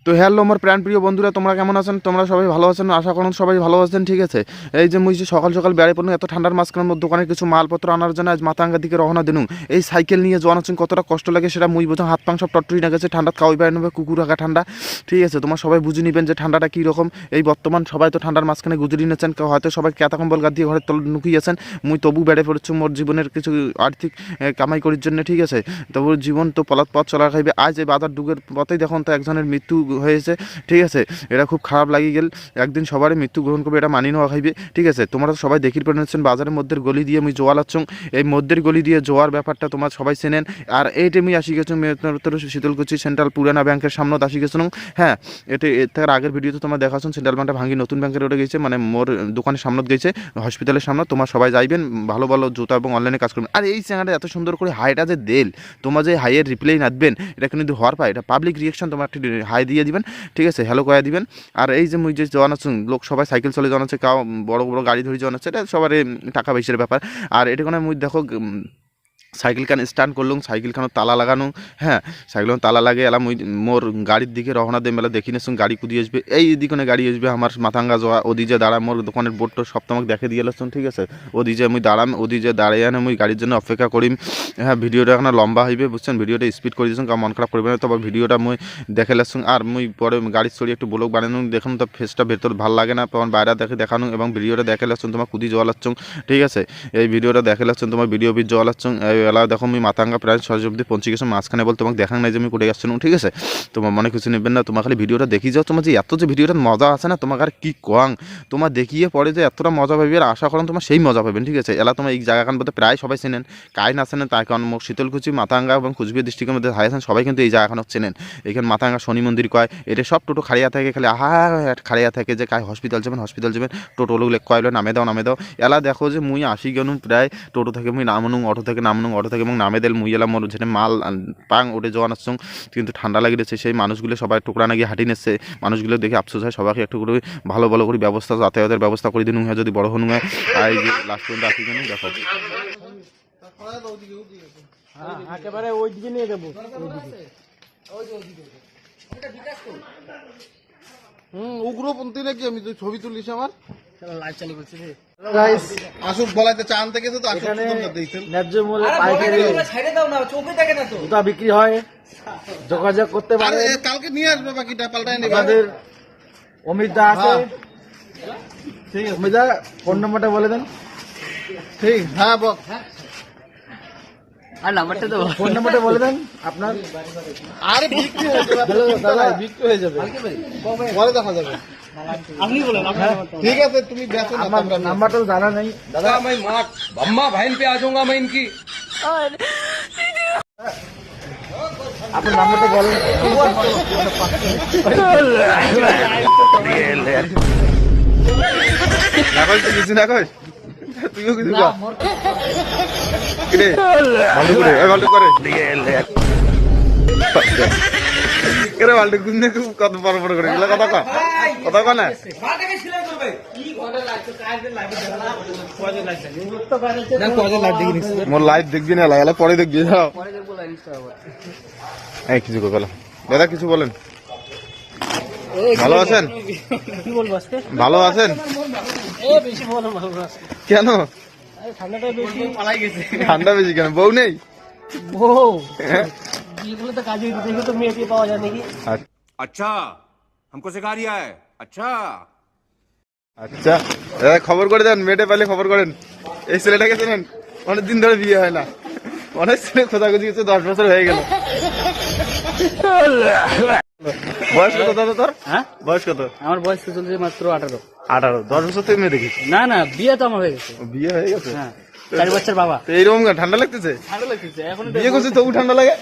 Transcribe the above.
তো হ্যালো আমার প্রাণপ্রিয় বন্ধুরা, তোমরা কেমন আছেন? তোমরা সবাই ভালো আছেন, আশা করুন সবাই ভালো আছেন। ঠিক আছে, এই যে মুই যে সকাল সকাল বেড়াই পড়ুন এত ঠান্ডার মাঝখানের মধ্যে দোকানে কিছু মালপত্র আনার জন্য আজ মাথাঙ্গার দিকে রওনা দিনুম। এই সাইকেল নিয়ে জোয়ান আছেন, কতটা কষ্ট লাগে সেটা মুই বোঝা। হাত পাং সব টটরি না গেছে, ঠান্ডা খাওয়াই বেড়াই নেবে, কুকুর আগা ঠান্ডা। ঠিক আছে, তোমার সবাই বুঝে নিবেন যে ঠান্ডাটা কী রকম। এই বর্তমান সবাই তো ঠান্ডার মাঝখানে গুজরি নিয়েছেন, হয়তো সবাই ক্যাতা কম্বল গাদ দিয়ে ঘরের তল নুকিয়েছেন। মুই তবু বেড়ে পড়েছি মোর জীবনের কিছু আর্থিক কামাই করার জন্য। ঠিক আছে, তবু জীবন তো পলাত পথ চলা খাইবে। আজ এই বাজার ডুগের পথেই দেখুন তো একজনের মৃত্যু হয়েছে। ঠিক আছে, এটা খুব খারাপ লাগি গেল। একদিন সবারই মৃত্যু গ্রহণ করবে, এটা মানি নেওয়া খাইবে। ঠিক আছে, তোমরা সবাই দেখির পেরেছেন বাজারের মধ্যে গলি দিয়ে মুই জোয়া লাচ্ছং। এই মধ্যের গলি দিয়ে জোয়ার ব্যাপারটা তোমরা সবাই চেনেন। আর এইটা মুই আসি গেছি শীতলকুচি সেন্ট্রাল পুরানা ব্যাংকের সামনে আসি গেছিলাম। হ্যাঁ, এটা এর থেকে আগের ভিডিওতে তোমরা দেখাচ্ছেন সেন্ট্রাল ব্যাংকটা ভাঙি নতুন ব্যাংকের ওটা গেছে, মানে মোর দোকানের সামনে গেছে, হসপিটালের সামনে। তোমরা সবাই যাইবেন, ভালো ভালো জুতা এবং অনলাইনে কাজ করবেন। আর এই চ্যানেলটা এত সুন্দর করে হাইটা যে দেল, তোমরা যে হাইয়ের রিপ্লাই নাচবেন, এটা কিন্তু হওয়ার পায়, এটা পাবলিক রিয়াকশন। তোমরা একটু হাই দিয়ে দিবেন, ঠিক আছে, হ্যালো কয়া দিবেন। আর এই যে মুই যে জন আছেন লোক সবাই সাইকেল চলে জন আছে, কাউ বড় বড় গাড়ি ধরে জন আছে, এটা সবার টাকা পয়সার ব্যাপার। আর এটা কোনো মুই দেখো সাইকেল খান স্টার্ট করলুম, সাইকেল খানো তালা লাগানো। হ্যাঁ, সাইকেল তালা লাগে এলাম ওই মোর গাড়ির দিকে রওনা দিয়ে মেলা দেখি নেছুন গাড়ি কুদি আসবে, এই দিকে গাড়ি আসবে আমার মাথাঙ্গা যাওয়া। ওদি যে দাঁড়া মোর দোকানের বোর্ডটা সব তোমাকে দেখে দিয়ে এলাম। ঠিক আছে, ওদি যে মুই দাঁড়াম, ওদি যে দাঁড়িয়ে আনে মুই গাড়ির জন্য অপেক্ষা করিম। হ্যাঁ, ভিডিওটা এখন লম্বা হইবে বুঝছেন, ভিডিওটা স্পিড করে দিয়েছেন, কারণ মন খারাপ করবে না। তবে ভিডিওটা মুই দেখে লাসুন। আর মুই পরে গাড়ির চড়িয়ে একটু ব্লগ বানানো দেখুন, তো ফেসটা ভেতর ভালো লাগে না, তখন বাইরে দেখে দেখানো এবং ভিডিওটা দেখে লাসুন তোমার কুদি জোয়া লাচ্ছুন। ঠিক আছে, এই ভিডিওটা দেখে লাচ্ছুন তোমার ভিডিও বি জোয়া লাচ্ছুন। এলা দেখো আমি মাথাঙ্গা প্রায় 6 অব্দি পৌঁছে গেছো, মাঝখানে বল তোমাকে দেখান নাই যে আমি কোটে আসছিলাম। ঠিক আছে, তোমার মনে কিছু নেবেন না, তোমার খালি ভিডিওটা দেখি যাও। তোমার যে এত যে ভিডিওটার মজা আছে না, তোমাকে আর কি কোয়াং, তোমার দেখিয়ে পরে যে এতটা মজা পাবে, আর আশা করেন তোমার সেই মজা পাবেন। ঠিক আছে, এলা তোমার এই জায়গাখান বলতে প্রায় সবাই চেনেন, কাই না চেনেন তাই, কারণ শীতলকুচি মাথাঙ্গা এবং কুচবিহার ডিস্ট্রিক্টের মধ্যে হাইছেন সবাই কিন্তু এই জায়গাখান চেনেন। এখানে মাথাঙ্গা শনি মন্দির কয়, এটা সব টোটো খাড়িয়া থাকে, খালি খাড়িয়া থাকে যে কাই হসপিটাল যাবেন, টোটো লোক কয়লো নামে দাও। এলা দেখো যে মুই আসি গেলুম প্রায় টোটো থেকে মুই নামনুং, অটো থেকে এবং নামে দেল মুই এলাম মোর যেটা মাল পাং ওটে জোয়ান আসছুং। কিন্তু ঠান্ডা লাগিয়েছে, সেই মানুষগুলো সবাই টুকরা নাকি হাঁটি নেছে, মানুষগুলো দেখে আফসোস হয়। সবাইকে একটু করে ভালো করে ব্যবস্থা, যাতায়াতের ব্যবস্থা করে দিন হয় যদি বড় হন হয়। আর এই যে লাস্ট পর্যন্ত আসি কেন দেখো, একেবারে ওই দিকে নিয়ে যাবো। উগ্রপন্থী নাকি? আমি তুই ছবি তুলিস আমার লাইভ চালু করছি। আসুক বলাইতে চান থেকে তো এখানে ন্যায্য মূল্যে পাইকারি জুতা বিক্রি হয়, যোগাযোগ করতে পারে। কালকে নিয়ে আসবে, বাকিটা পাল্টাই নেবে। আমাদের অমিতদা আছে, ঠিক আছে? অমিতদা ফোন নাম্বারটা বলে দেন। ঠিক, হ্যাঁ বল। আর নাম্বারটা তো ফোন নাম্বারটা বলে দেন আপনার। আরে বিক্রি হয়ে যাবে, দাদা বিক্রি হয়ে যাবে, পরে দেখা যাবে। আপনি বলেন। ঠিক আছে, তুমি বেচো না, আমার নাম্বারটা তো জানা নেই দাদা। मैं माँ अम्मा बहन पे आ जाऊंगा मैं इनकी। আপনার নাম্বারটা বলেন। কিছু না কই, তুইও কিছু কর। কিরে ভালো করে ভালো করে কেরে ভালো গুনে কত বড় করে এগুলা কথা কো না। মোর লাইভ দেখবি না, লাগালে পরে দেখবি। এই কিছু কো দাদা, কিছু বলেন। ভালো আছেন? কি বলবো আজকে? ভালো আছেন? বেশি বলো ভালো আজকে। কেন ঠান্ডাটা বেশি, পালাই গেছে। ঠান্ডা বেশি কেন? বউ নেই? বউ বিয়েগুলো তো কাজে দেখে তো মেয়ে পাওয়া যায় নাকি? अच्छा हमको सिखा रिया है। अच्छा আচ্ছা দাদা, খবর করে দেন, মেয়েটে পাইলে খবর করেন। এই ছেলেটাকে চেনেন? অনেকদিন ধরে বিয়ে হয় না, অনেক ছেলে খোঁজাখুঁজি গেছে, 10 বছর হয়ে গেল। বয়স কত দাদা তোর? হ্যাঁ, বয়স কত? আমার বয়স তো চলছে মাত্র 18। 18। 10 বছর থেকে মেয়ে দেখিস? না না, বিয়ে তো আমার হয়ে গেছে। বিয়ে হয়ে গেছে? হ্যাঁ, 4 বাচ্চার বাবা। তো এইরকম ঠান্ডা লাগতেছে? ঠান্ডা লাগতেছে এখন। বিয়ে করছিস তবু ঠান্ডা লাগে?